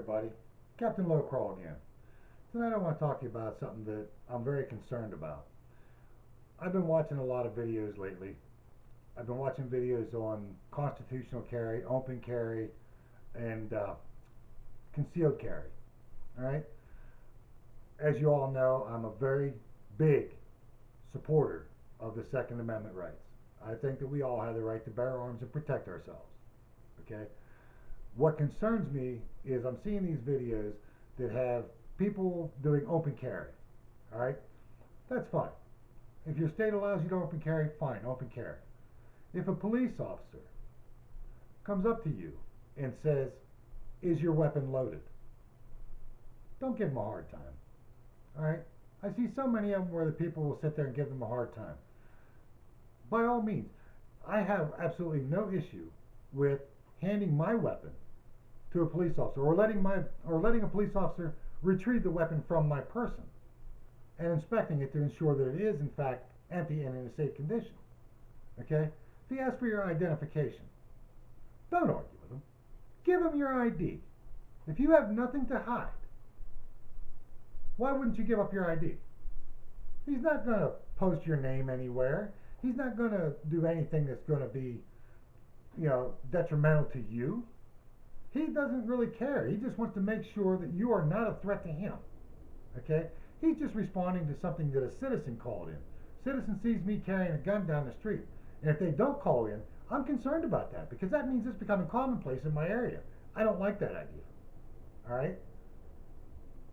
everybody. Captain Low Crawl again. Tonight I want to talk to you about something that I'm very concerned about. I've been watching a lot of videos lately. I've been watching videos on constitutional carry, open carry, and concealed carry. All right? As you all know, I'm a very big supporter of the Second Amendment rights. I think that we all have the right to bear arms and protect ourselves. Okay? What concerns me is I'm seeing these videos that have people doing open carry. All right? That's fine. If your state allows you to open carry, fine, open carry. If a police officer comes up to you and says, "Is your weapon loaded?" Don't give them a hard time. All right? I see so many of them where the people will sit there and give them a hard time. By all means, I have absolutely no issue with handing my weapon to a police officer, or letting a police officer retrieve the weapon from my person and inspecting it to ensure that it is in fact empty and in a safe condition. Okay? If he asks for your identification, don't argue with him. Give him your ID. If you have nothing to hide, why wouldn't you give up your ID? He's not going to post your name anywhere. He's not going to do anything that's going to be, detrimental to you. He doesn't really care. He just wants to make sure that you are not a threat to him. Okay? He's just responding to something that a citizen called in. Citizen sees me carrying a gun down the street, and if they don't call in, I'm concerned about that because that means it's becoming commonplace in my area. I don't like that idea. All right?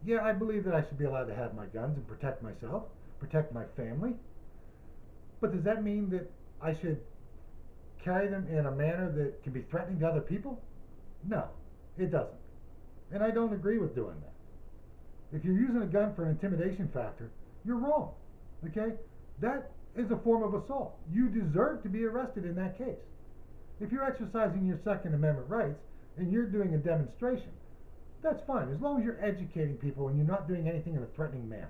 Yeah, I believe that I should be allowed to have my guns and protect myself, protect my family. But does that mean that I should carry them in a manner that can be threatening to other people? No, it doesn't. And I don't agree with doing that. If you're using a gun for an intimidation factor, you're wrong. Okay? That is a form of assault. You deserve to be arrested in that case. If you're exercising your Second Amendment rights and you're doing a demonstration, that's fine, as long as you're educating people and you're not doing anything in a threatening manner.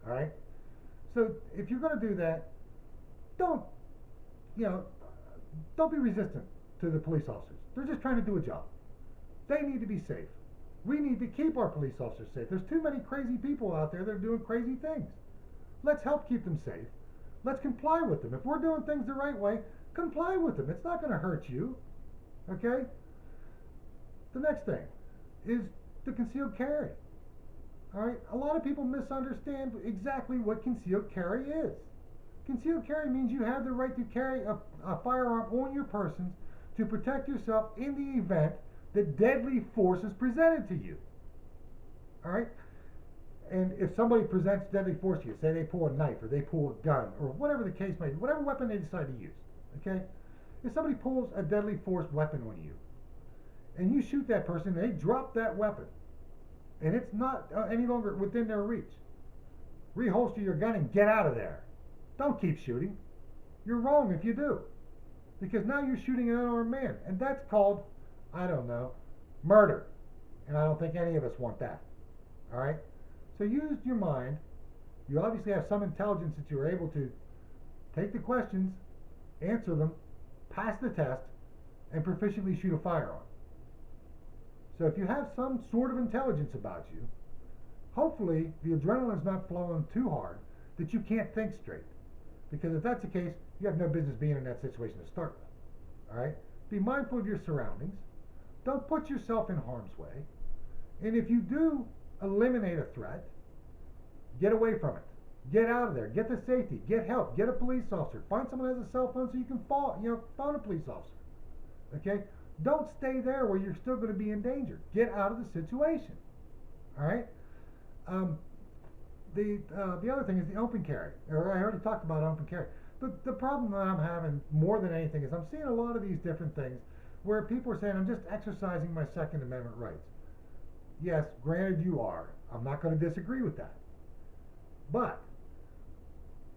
All right? So if you're going to do that, don't be resistant to the police officers. They're just trying to do a job. They need to be safe. We need to keep our police officers safe. There's too many crazy people out there that are doing crazy things. Let's help keep them safe. Let's comply with them. If we're doing things the right way, comply with them. It's not going to hurt you. Okay? The next thing is the concealed carry. All right? A lot of people misunderstand exactly what concealed carry is. Concealed carry means you have the right to carry a firearm on your person to protect yourself in the event that deadly force is presented to you. All right? And if somebody presents deadly force to you, say they pull a knife or they pull a gun or whatever the case may be, whatever weapon they decide to use, okay? If somebody pulls a deadly force weapon on you and you shoot that person and they drop that weapon and it's not any longer within their reach, reholster your gun and get out of there. Don't keep shooting. You're wrong if you do. Because now you're shooting an unarmed man. And that's called, murder. And I don't think any of us want that. All right? So use your mind. You obviously have some intelligence that you're able to take the questions, answer them, pass the test, and proficiently shoot a firearm. So if you have some sort of intelligence about you, hopefully the adrenaline's not flowing too hard that you can't think straight. Because if that's the case, you have no business being in that situation to start with. All right? Be mindful of your surroundings. Don't put yourself in harm's way. And if you do eliminate a threat, get away from it. Get out of there. Get to safety. Get help. Get a police officer. Find someone who has a cell phone so you can phone a police officer. Okay? Don't stay there where you're still going to be in danger. Get out of the situation. All right? The other thing is the open carry. I already talked about open carry. But the problem that I'm having more than anything is I'm seeing a lot of these different things where people are saying, I'm just exercising my Second Amendment rights. Yes, granted you are. I'm not going to disagree with that. But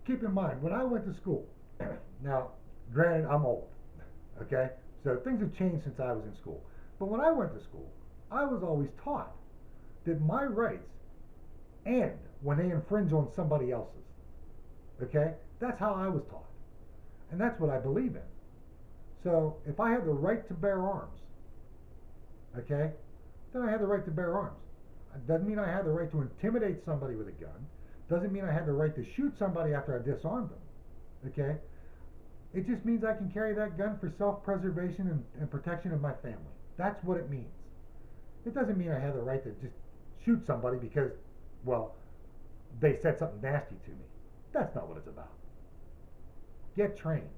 keep in mind, when I went to school, now, granted, I'm old. Okay? So things have changed since I was in school. But when I went to school, I was always taught that my rights end when they infringe on somebody else's. Okay? That's how I was taught. And that's what I believe in. So if I have the right to bear arms, okay, then I had the right to bear arms. It doesn't mean I had the right to intimidate somebody with a gun. Doesn't mean I had the right to shoot somebody after I disarmed them. Okay? It just means I can carry that gun for self-preservation and protection of my family. That's what it means. It doesn't mean I have the right to just shoot somebody because, well, they said something nasty to me. That's not what it's about. Get trained.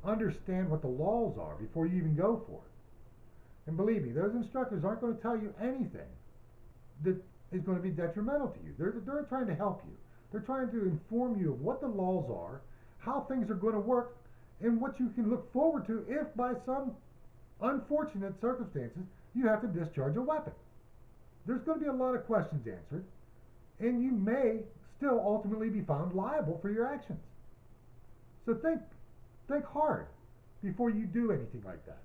Understand what the laws are before you even go for it. And believe me, those instructors aren't going to tell you anything that is going to be detrimental to you. They're trying to help you. They're trying to inform you of what the laws are, how things are going to work, and what you can look forward to if by some unfortunate circumstances you have to discharge a weapon. There's going to be a lot of questions answered, and you may still ultimately be found liable for your actions. So think hard before you do anything like that.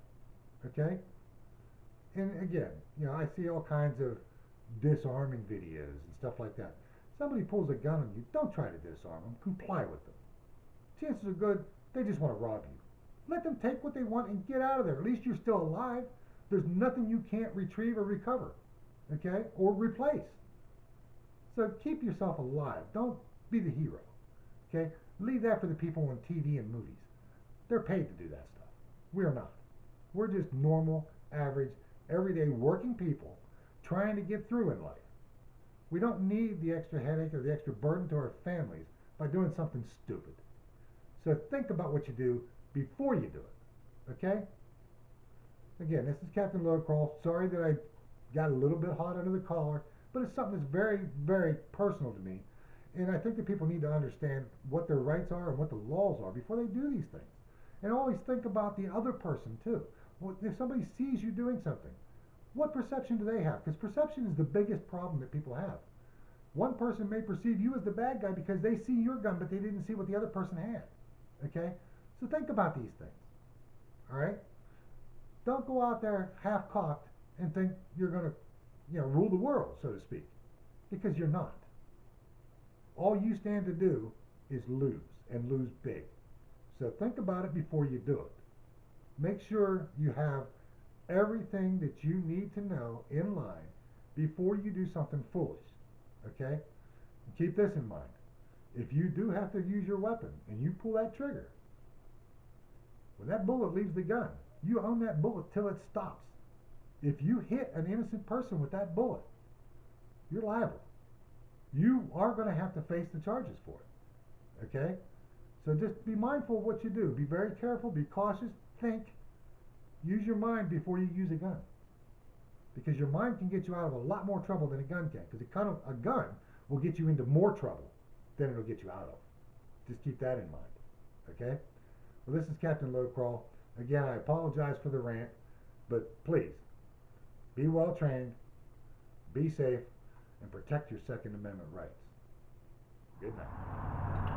Okay? And again, I see all kinds of disarming videos and stuff like that. Somebody pulls a gun on you, don't try to disarm them, comply with them. Chances are good they just want to rob you. Let them take what they want and get out of there. At least you're still alive. There's nothing you can't retrieve or recover, okay, or replace. So keep yourself alive. Don't be the hero, okay? Leave that for the people on TV and movies. They're paid to do that stuff. We're not. We're just normal, average, everyday working people trying to get through in life. We don't need the extra headache or the extra burden to our families by doing something stupid. So think about what you do before you do it, okay? Again, this is Captain Lowcrawl. Sorry that I got a little bit hot under the collar, but it's something that's very, very personal to me. And I think that people need to understand what their rights are and what the laws are before they do these things. And always think about the other person too. If somebody sees you doing something, what perception do they have? Because perception is the biggest problem that people have. One person may perceive you as the bad guy because they see your gun, but they didn't see what the other person had. Okay? So think about these things. All right? Don't go out there half-cocked and think you're going to, rule the world, so to speak, because you're not. All you stand to do is lose, and lose big. So think about it before you do it. Make sure you have everything that you need to know in line before you do something foolish. Okay? And keep this in mind. If you do have to use your weapon and you pull that trigger, when that bullet leaves the gun, you own that bullet till it stops. If you hit an innocent person with that bullet, you're liable. You are going to have to face the charges for it. Okay? So just be mindful of what you do. Be very careful, be cautious, think. Use your mind before you use a gun. Because your mind can get you out of a lot more trouble than a gun can. Because a gun will get you into more trouble than it'll get you out of. Just keep that in mind. Okay? Well, this is Captain Lowcrawl. Again, I apologize for the rant, but please, be well trained, be safe, and protect your Second Amendment rights. Good night.